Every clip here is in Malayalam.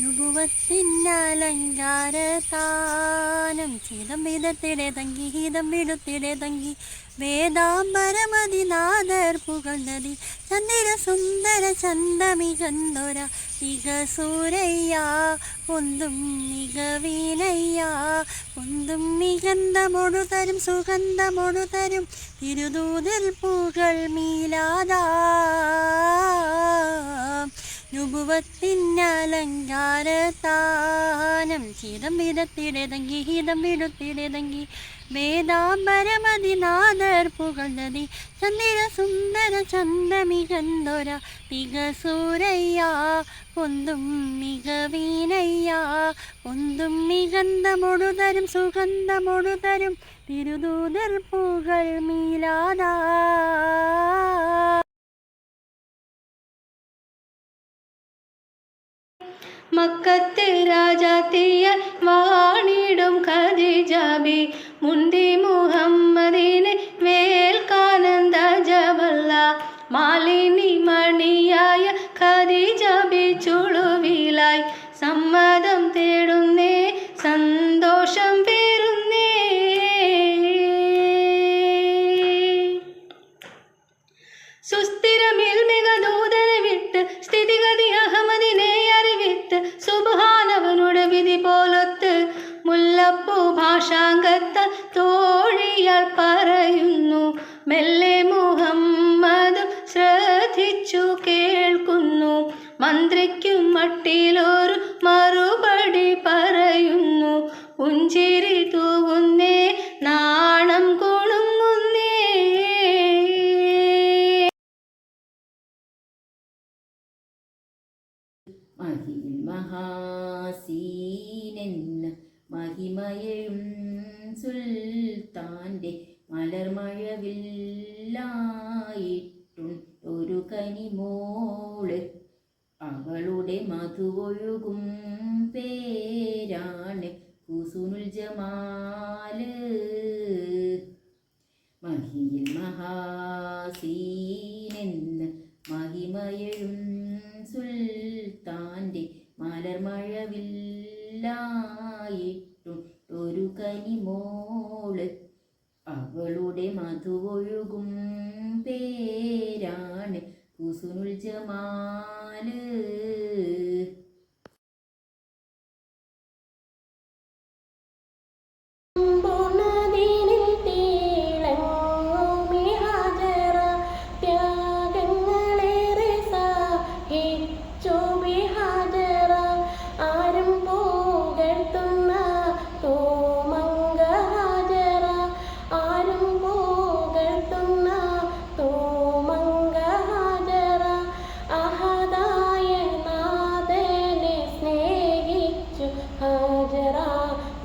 നുപുവത്തിനലങ്കാരത്താനം ചിദംബിതത്തിടെ തങ്കി ഹിതംബിടുത്തിടെ തങ്കി വേദാംബരമതിനാദർ പുകഴ്ന്നതി ചന്ദിര സുന്ദര ചന്തമികന്തൊര തികസൂരയ്യ പൊന്തും മികവീനയ്യ പൊന്തും മികന്ധമൊടു തരും സുഗന്ധമൊടു തരും തിരുദൂതിൽ പൂകൾ മീലാദാ നുപുവത്തിനലങ്കാരത്താനം ചിദംബിതത്തിടെ തങ്കി ഹിതംബിടുത്തിടെ തങ്കി വേദാംബരമതിനാദർ പുകഴ്ന്നതി ചന്ദിര സുന്ദര ചന്തമികന്തൊര തികസൂരയ്യ പൊന്തും മികവീനയ്യ പൊന്തും മികന്ധമൊടു തരും സുഗന്ധമൊടു തരും തിരുദൂതർ പൂകൾ മീലാദാ. മക്കത്ത് രാജാത്തിയ വാണിടും ഖദീജബി മുന്തി മുഹമ്മദിനെ വേൽക്കാനന്ദ ജബല്ല മാലിനി മണിയായ ഖദീജബി ചുളുവിലായി സമ്മതം തേടുന്നേ സന്തോഷം പേറുന്നേ. സുസ്ഥിരമിൽ മികദൂതനെ വിട്ട് സ്ഥിതിഗതി അഹമ്മദിനെ അറിവിത്ത് സുബ്ഹാനവനുടെ വിധി പോലൊത്ത് മുല്ലപ്പൂ ഭാഷാംഗത്ത തോഴിയാൽ പറയുന്നു മെല്ലെ മുഹമ്മദ് ശ്രദ്ധിച്ചു കേൾക്കുന്നു മന്ത്രിക്കും മട്ടിലൊരു മറുപടി പറയുന്നു പുഞ്ചിരി തൂകുന്നേ നാണം കുണുങ്ങുന്നേ. മഹിൽ മഹാസീനെന്ന മഹിമയും സുൽത്താൻ്റെ മലർമഴവില്ലായിട്ടുണ്ടൊരു കനിമോള് അവളുടെ മധുവൊഴുകും പേരാണ് ഹുസ്നുൽ ജമാല്. മഹിൽ മഹാസീനെന്ന മഹിമയും സുൽത്താൻ്റെ മലർമഴവില്ലായിട്ടുണ്ടൊരു കനിമോള് അവളുടെ മധുവൊഴുകും പേരാണ് ഹുസ്നുൽ ജമാല്.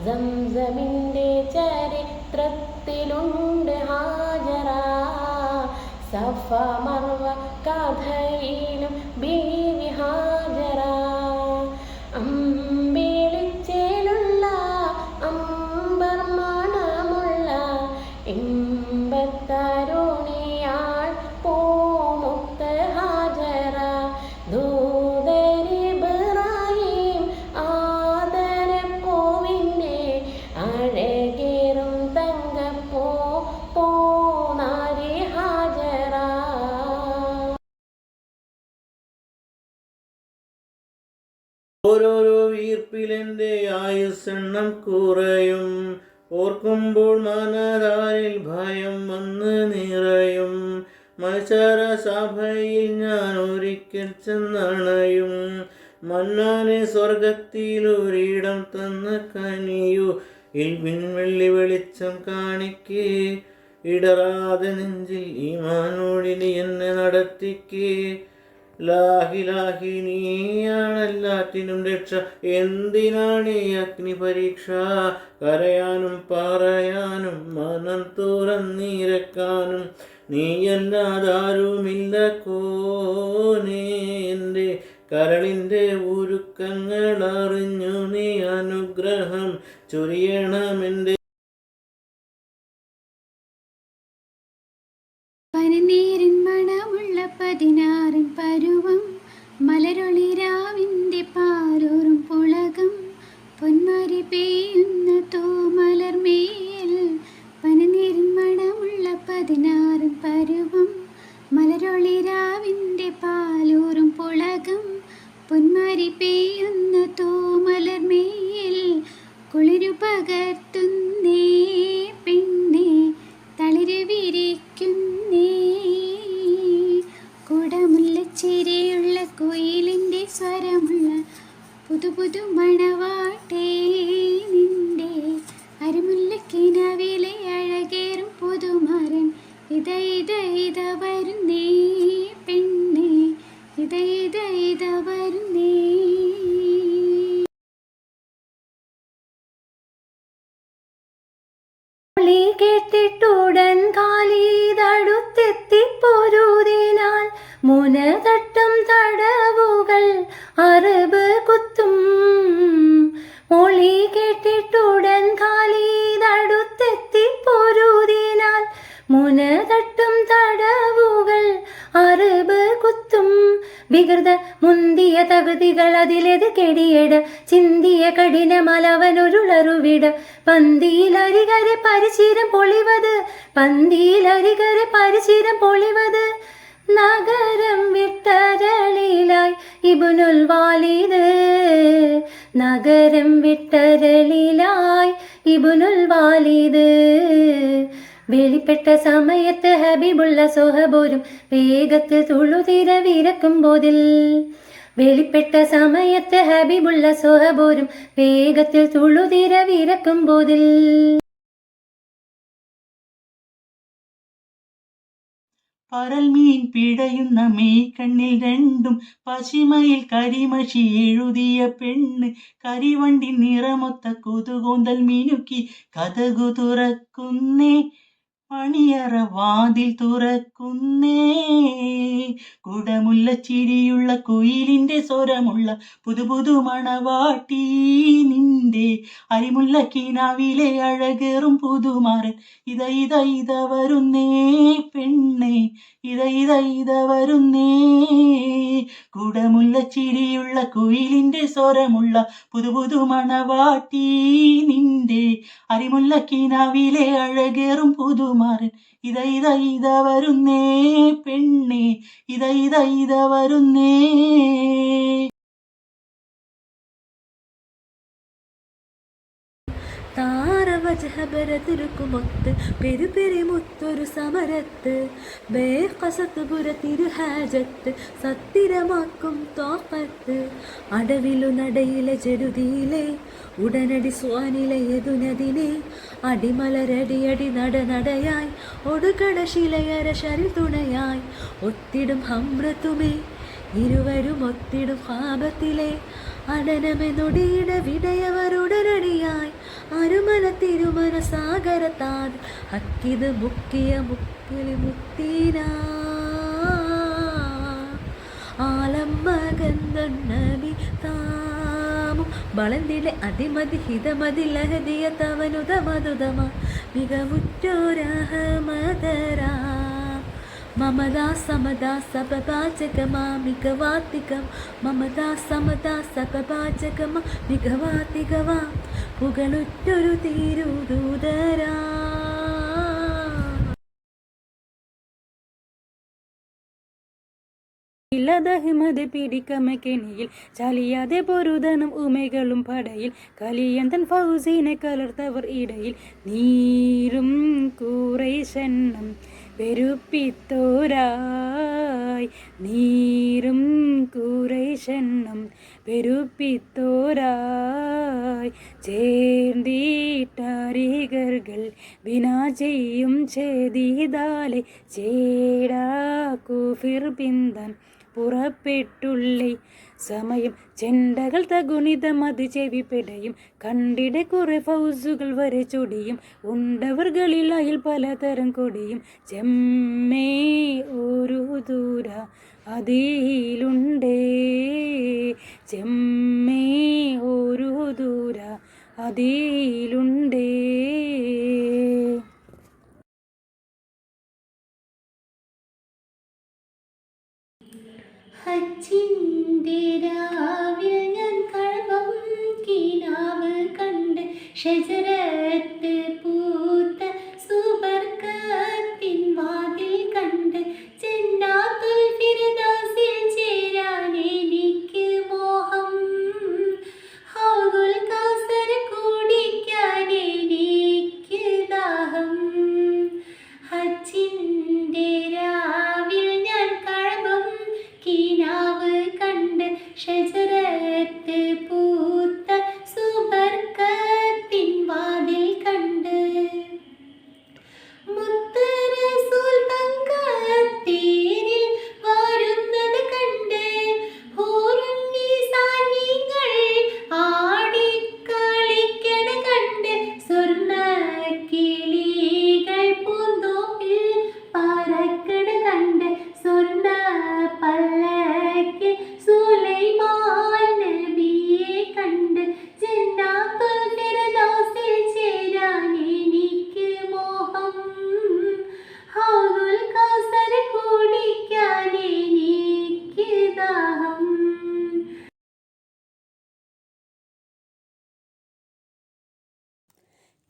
സംസമിൻ്റെ ചരിത്രത്തിലുണ്ട് ഹാജറ സഫ മർവ കഥയിലും ബീവി ഹാജറ. അമ്പിളിച്ചേലുള്ള അമ്പർ മണമുള്ള ഇമ്പത്തരുണിയാൾ പൂമുത്ത് ഹാജറ ദൂതരിബ്രാഹിം ആദരപ്പൂവിൻ്റെ അഴകേറും തങ്കപ്പൂ പൂനാരി ഹാജറ. ഓരോരോ വീർപ്പിലെൻ്റെ ആയുസ്സെണ്ണം കുറയും ഓർക്കുമ്പോൾ മനതാരിൽ ഭയം വന്ന് നിറയും മത്സര സഭയിൽ ഞാൻ ഒരിക്കൽ ചെന്നണയും മന്നാനെ സ്വർഗത്തിലൊരിടം തന്ന് കനിയു വിൺവെള്ളി വെളിച്ചം കാണിക്കേ ഇടറാതെ നെഞ്ചിൽ ഈമാനോടിനി എന്നെ നടത്തിക്കേ. ലാഹി ലാഹി നീയാണെല്ലാറ്റിനും രക്ഷ എന്തിനാണ് ഈ അഗ്നി പരീക്ഷ കരയാനും പറയാനും മനം തുറന്നിരക്കാനും നീയല്ലാതാരുമില്ല കോനേ. എൻ്റെ കരളിൻ്റെ ഉരുക്കങ്ങൾ അറിഞ്ഞു നീ അനുഗ്രഹം ചൊരിയണമെൻ്റെ പനിനീരിൻ മണമുള്ള 16 പരുവം മലരൊളിരാവിൻ്റെ പാരോറും പെയ്യുന്ന തൂമലർമേൽ പനനീരിൻ മണമുള്ള 16 പരുവം മലരൊളിരാവിൻ്റെ പാലൂറും പുളകം പൊന്മാരി പെയ്യുന്ന തൂമലർമേൽ കുളിരു പകർത്തുന്നേ പെണ്ണേ തളിര് വിരിക്കുന്നേ കുടമുല്ലച്ചിരിയുള്ള കുയിലിൻ്റെ സ്വരമുള്ള പുതു പുതു മണവാട്ടേ നിന്റെ അരമുല്ലക്കിനാവിലെ അഴകേറും പുതുമാരൻ ഇത വരുന്നേ പെണ്ണേ ഇത വരുന്നേ. കേട്ടിട്ടുടൻ കാലീതടുത്തെത്തിപ്പോരുതിനാൽ മുനതട്ടും തടവുകൾ അറിവ് കുത്തും. മൊളി കേട്ടിട്ടുടൻ കാലീതടുത്തെത്തിപ്പോരുതിനാൽ മുനതട്ടും തടവുകൾ അറിവ് കുത്തും. വികൃത മുന്തിയ തകുതികൾ അതിലെത് കെടിയട ചിന്തിയ കഠിനമലവനൊരുളറുവിട പന്തിയിലരികരെ പരിചിരം പൊളിവത് നഗരം വിട്ടരളിലായി ഇബ്നുൽ വാലിദ്. നഗരം വിട്ടരളിലായി ഇബ്നുൽ വാലിദ്. വെളിപ്പെട്ട സമയത്ത് ഹബീബുള്ള സൊഹബോരും വേഗത്തിൽ തുളുതിര വിരക്കുമ്പോതിൽ. വെളിപ്പെട്ട സമയത്ത് ഹബീബുള്ള സൊഹബോരും വേഗത്തിൽ തുളുതിര വിരക്കുമ്പോതിൽ. പരൽമീൻ പിടയുന്ന മേക്കണ്ണിൽ രണ്ടും പശിമയിൽ കരിമഷി എഴുതിയ പെണ്ണ് കരിവണ്ടി നിറമൊത്ത കുതുകൂന്തൽ മിനുക്കി കതകു തുറക്കുന്നേ മണിയറ വാതിൽ തുറക്കുന്നേ. കുടമുല്ല ചിരിയുള്ള കുയിലിൻ്റെ സ്വരമുള്ള പുതു പുതു മണവാട്ടി നിന്റെ അരിമുല്ല കിനാവിലെ അഴകേറും പുതുമാരൻ ഇത വരുന്നേ പെണ്ണേ ഇത വരുന്നേ. കുടമുല്ല ചിരിയുള്ള കുയിലിൻ്റെ സ്വരമുള്ള പുതു പുതു മണവാട്ടി നിന്റെ അരിമുല്ല കിനാവിലെ അഴകേറും പുതുമാരൻ ഇത വരുന്നേ പെണ്ണേ ഇത വരുന്നേ. താരവജഹബരതിരുക്കുമൊത്ത് പെരുപെരുമുത്തൊരു സമരത്ത് ബേഖസത്ത് പുരത്തിരുഹാജത്ത് സത്തിരമാക്കും തോക്കത്ത് അടവിലു നടയിലെ ചെടുതിയിലെ ഉടനടി സ്വാനിലെ യദുനദിനെ അടിമലരടിയടി നടയായി ഒടുകടശിലയര ശരിൽ തുണയായി ഒത്തിടും ഹമ്രത്തുമേ ഇരുവരും ഒത്തിടും ഹാപത്തിലെ അടനമെന്നൊടിയിട വിടയവരുടനടിയായി അരുമന തിരുമന സാഗരത്താൻ ഹക്കിത് മുക്കിലി മുത്തീന ആലമ്മകന്ദണ്ണബി താമും വളന്തിലെ അതിമതി ഹിതമതി ലഹദിയ തവനുതമതുതമ മികവുറ്റോരഹമതരാ മമതാ സമതാ സപപാചകമാ മികവാത്തികം മമതാ സമതാ സപപാചകമാ മികവാത്തികവാ പുകളുറ്റൊരു തീരുദൂതരാ. ഇല്ലതഹിമത് പിടിക്കമക്കെണിയിൽ ചലിയാതെ പൊരുതനും ഉമകളും പടയിൽ കലിയന്തൻ ഫൗസീനെ കലർത്തവർ ഇടയിൽ നീരും കൂറൈശന്നം പെരുപ്പിത്തോരായി നീരും കൂറൈശന്നം പെരുപ്പിത്തോരായി ചേർന്നീട്ടാരികர்கள் വിനാ ചെയ്യും ചെയ്താലെ ചേടാ കൂഫിർ പിന്താൻ പുറപ്പെട്ടുള്ളേ സമയം ചെണ്ടകൾ തഗുണിതം അത് ചെവിപ്പെടയും കണ്ടിടെ കുറെ ഫൗസുകൾ വരെ ചൊടിയും ഉണ്ടവർകളിലായിൽ പലതരം കൊടിയും ചെമ്മേ ഒരു ദൂര അതിലുണ്ടേ ചെമ്മേ ഒരു ദൂര അതിലുണ്ടേ. ഹജ്ജിൻ്റെ രാവിൽ ഞാൻ കഴവും കിനാവ് കണ്ട് ഷജറത്ത് പൂത്ത സുബർക്കത്തിൻ വാതിൽ കണ്ട് ജന്നാത്തുൽ ഫിർദൗസിൽ ചേരാൻ എനിക്ക് മോഹം. ഹൗദുൽ കൗസർ കുടിക്കാൻ എനിക്ക് ദാഹം. ഹജ്ജിൻ്റെ രാവിൽ ഞാൻ കഅബം കിനാവ് കണ്ട് ഷജറത്ത് പൂത്ത സുബർക്കത്തിൻ വാതിൽ കണ്ട് മുത്ത് റസൂൽ തങ്കത്തേരിൽ വരുന്നത് കണ്ട് ഹൂറുന്നീസാനികൾ ആടിക്കളിക്കണ കണ്ട് സ്വർണ്ണ കിളികൾ പൂന്തോപ്പിൽ പറക്കണ കണ്ട് സ്വർണ്ണ പല്ലക്കിൽ സുലൈമാൻ നബിയെ കണ്ട് ജന്നാത്തുൽ ഫിർദൗസിൽ ചേരാൻ എനിക്ക് മോഹം. ഹൗദുൽ കൗസർ കുടിക്കാൻ എനിക്ക് ദാഹം.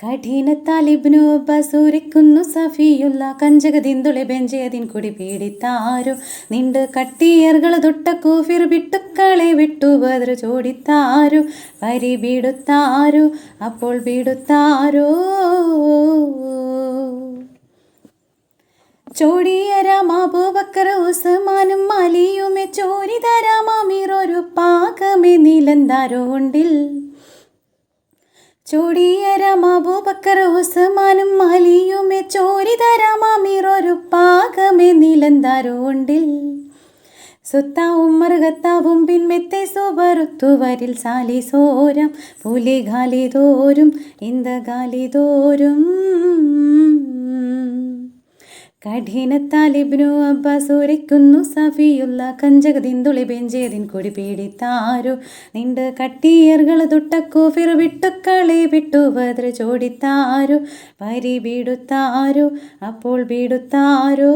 കഠിനത്താൽ ഇബ്നു അബ്ബാസ് ഉരയ്ക്കുന്നു സഫിയുള്ള കഞ്ചകതിന്തുളി ബെഞ്ചയതിൻ കുടി പീഡിത്താരു നിണ്ട് കട്ടിയർകൾ തൊട്ട കൂഫിർ വിട്ടുക്കളെ വിട്ടു ബദ്ർ ചോടിത്താരു വരി ബീടുത്താരു അപ്പോൾ ബീടുത്താരോ ചോടിയരാം അബൂബക്കർ ഉസ്മാനും അലിയുമെ ചോരിതരാം അമീറൊരു പാകമേ നീലന്താരോ ഉണ്ടിൽ ചോടിയരാം അബൂബക്കർ ഉസ്മാനും അലിയുമെ ചോരിതരാം അമീറൊരു പാകമേ നീലന്താരോ ഉണ്ടിൽ സുത്താവും മറുകത്താവും പിൻമെത്തെ സോബറുത്തുവരിൽ സാലിസോരം പുലി ഗാലിതോരും ഇന്ത ഗാലിതോരും കഠിനത്താൽ ഇബ്നു അബ്ബാസ് ഉരയ്ക്കുന്നു സഫിയുള്ള കഞ്ചകതിന്തുളി ബെഞ്ചേതിൻ കൊടി പീഡിത്താരു നിണ്ട് കട്ടിയർകൾ തൊട്ട കൂഫിർ വിട്ടുക്കളെ വിട്ടു ബദ്ർ ചോടിത്താരു വരി ബീടുത്താരു അപ്പോൾ ബീടുത്താരോ